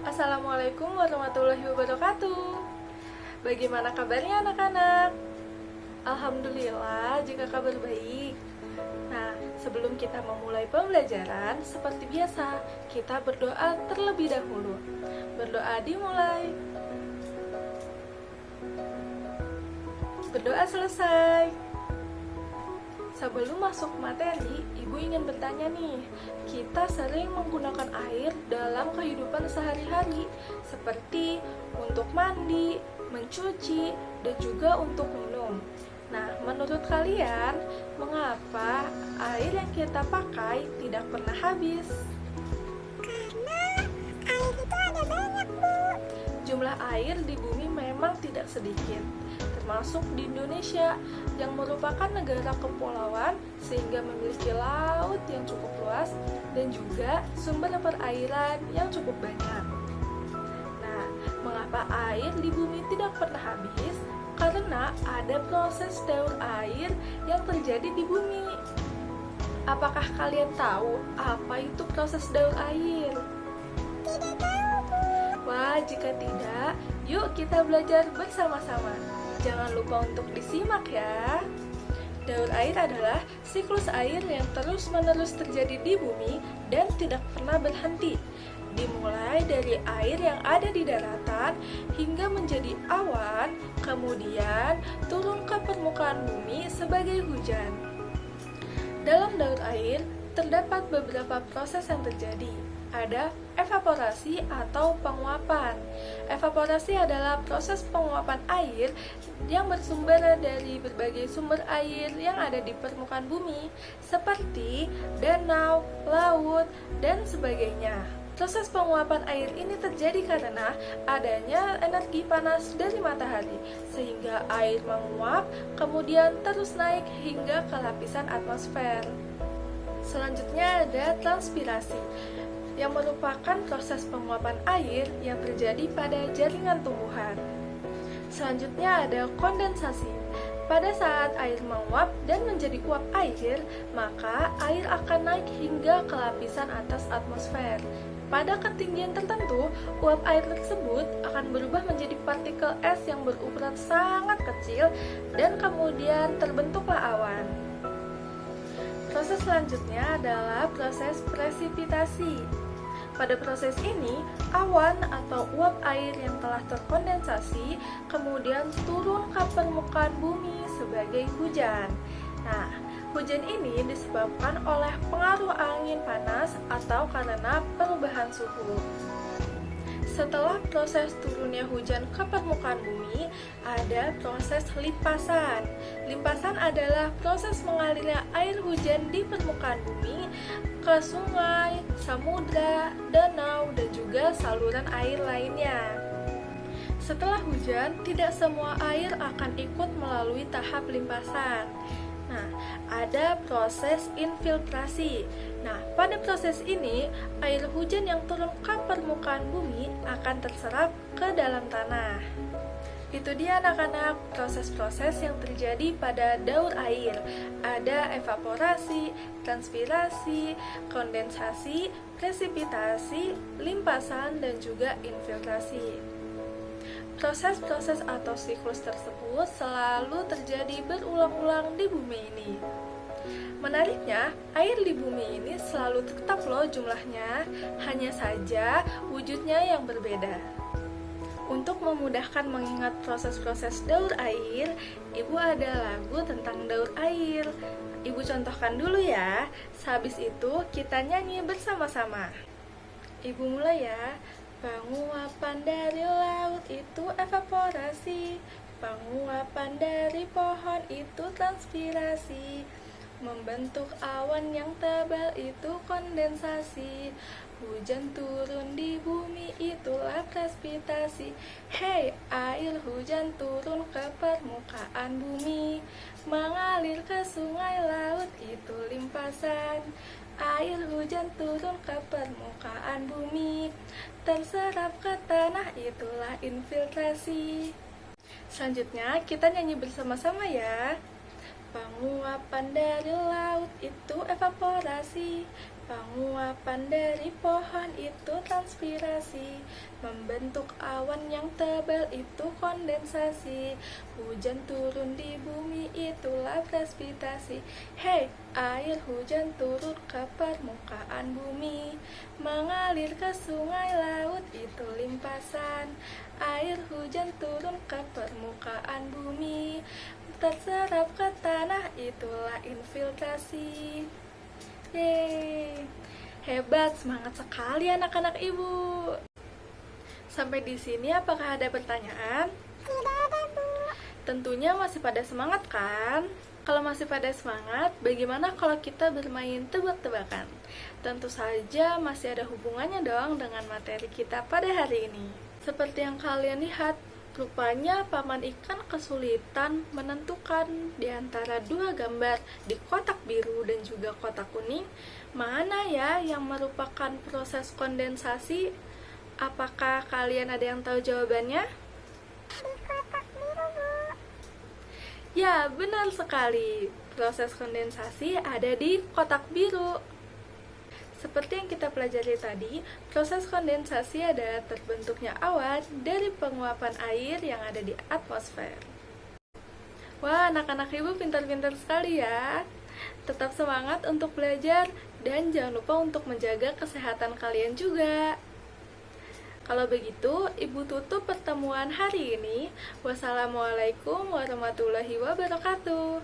Assalamualaikum warahmatullahi wabarakatuh. Bagaimana kabarnya anak-anak? Alhamdulillah jika kabar baik. Nah, sebelum kita memulai pembelajaran, seperti biasa, kita berdoa terlebih dahulu. Berdoa dimulai. Berdoa selesai. Sebelum masuk materi, Ibu ingin bertanya nih, kita sering menggunakan air dalam kehidupan sehari-hari, seperti untuk mandi, mencuci, dan juga untuk minum. Nah, menurut kalian, mengapa air yang kita pakai tidak pernah habis? Karena air itu ada banyak, Bu. Jumlah air di bumi memang tidak sedikit, termasuk di Indonesia yang merupakan negara kepulauan sehingga memiliki laut yang cukup luas dan juga sumber perairan yang cukup banyak. Nah, mengapa air di bumi tidak pernah habis? Karena ada proses daur air yang terjadi di bumi. Apakah kalian tahu apa itu proses daur air? Tidak tahu, Bu. Wah, jika tidak, yuk kita belajar bersama-sama. Jangan lupa untuk disimak ya. Daur air adalah siklus air yang terus-menerus terjadi di bumi dan tidak pernah berhenti. Dimulai dari air yang ada di daratan hingga menjadi awan, kemudian turun ke permukaan bumi sebagai hujan. Dalam daur air, terdapat beberapa proses yang terjadi. Ada evaporasi atau penguapan. Evaporasi adalah proses penguapan air yang bersumber dari berbagai sumber air yang ada di permukaan bumi, seperti danau, laut, dan sebagainya. Proses penguapan air ini terjadi karena adanya energi panas dari matahari, sehingga air menguap, kemudian terus naik hingga ke lapisan atmosfer. Selanjutnya ada transpirasi, yang merupakan proses penguapan air yang terjadi pada jaringan tumbuhan. Selanjutnya ada kondensasi. Pada saat air menguap dan menjadi uap air, maka air akan naik hingga ke lapisan atas atmosfer. Pada ketinggian tertentu, uap air tersebut akan berubah menjadi partikel es yang berukuran sangat kecil dan kemudian terbentuklah awan. Proses selanjutnya adalah proses presipitasi. Pada proses ini, awan atau uap air yang telah terkondensasi kemudian turun ke permukaan bumi sebagai hujan. Nah, hujan ini disebabkan oleh pengaruh angin panas atau karena perubahan suhu. Setelah proses turunnya hujan ke permukaan bumi, ada proses limpasan. Limpasan adalah proses mengalirnya air hujan di permukaan bumi ke sungai, samudra, danau, dan juga saluran air lainnya. Setelah hujan, tidak semua air akan ikut melalui tahap limpasan. Nah, ada proses infiltrasi. Nah, pada proses ini, air hujan yang turun ke permukaan bumi akan terserap ke dalam tanah. Itu dia anak-anak, proses-proses yang terjadi pada daur air. Ada evaporasi, transpirasi, kondensasi, presipitasi, limpasan, dan juga infiltrasi. Proses-proses atau siklus tersebut selalu terjadi berulang-ulang di bumi ini. Menariknya, air di bumi ini selalu tetap loh jumlahnya, hanya saja wujudnya yang berbeda. Untuk memudahkan mengingat proses-proses daur air, Ibu ada lagu tentang daur air. Ibu contohkan dulu ya, sehabis itu kita nyanyi bersama-sama. Ibu mulai ya. Penguapan dari laut itu evaporasi, penguapan dari pohon itu transpirasi, membentuk awan yang tebal itu kondensasi, hujan turun di bumi itulah presipitasi. Hei, air hujan turun ke permukaan bumi, mengalir ke sungai laut itu limpasan. Air hujan turun ke permukaan bumi, terserap ke tanah itulah infiltrasi. Selanjutnya kita nyanyi bersama-sama ya. Penguapan dari laut itu evaporasi, Penguapan dari pohon itu transpirasi, membentuk awan yang tebal itu kondensasi. Hujan turun di bumi itulah presipitasi. Hei, air hujan turun ke permukaan bumi, mengalir ke sungai laut itu limpasan. Air hujan turun ke permukaan bumi, terserap ke tanah itulah infiltrasi. Yeay, hebat, semangat sekali anak-anak ibu. Sampai di sini apakah ada pertanyaan? Tidak ada, Bu. Tentunya masih pada semangat kan? Kalau masih pada semangat, bagaimana kalau kita bermain tebak-tebakan? Tentu saja masih ada hubungannya dong dengan materi kita pada hari ini. Seperti yang kalian lihat, rupanya Paman Ikan kesulitan menentukan di antara dua gambar di kotak biru dan juga kotak kuning, mana ya yang merupakan proses kondensasi. Apakah kalian ada yang tahu jawabannya? Di kotak biru, Bu. Ya, benar sekali. Proses kondensasi ada di kotak biru. Seperti yang kita pelajari tadi, proses kondensasi adalah terbentuknya awan dari penguapan air yang ada di atmosfer. Wah, anak-anak ibu pintar-pintar sekali ya. Tetap semangat untuk belajar dan jangan lupa untuk menjaga kesehatan kalian juga. Kalau begitu, ibu tutup pertemuan hari ini. Wassalamualaikum warahmatullahi wabarakatuh.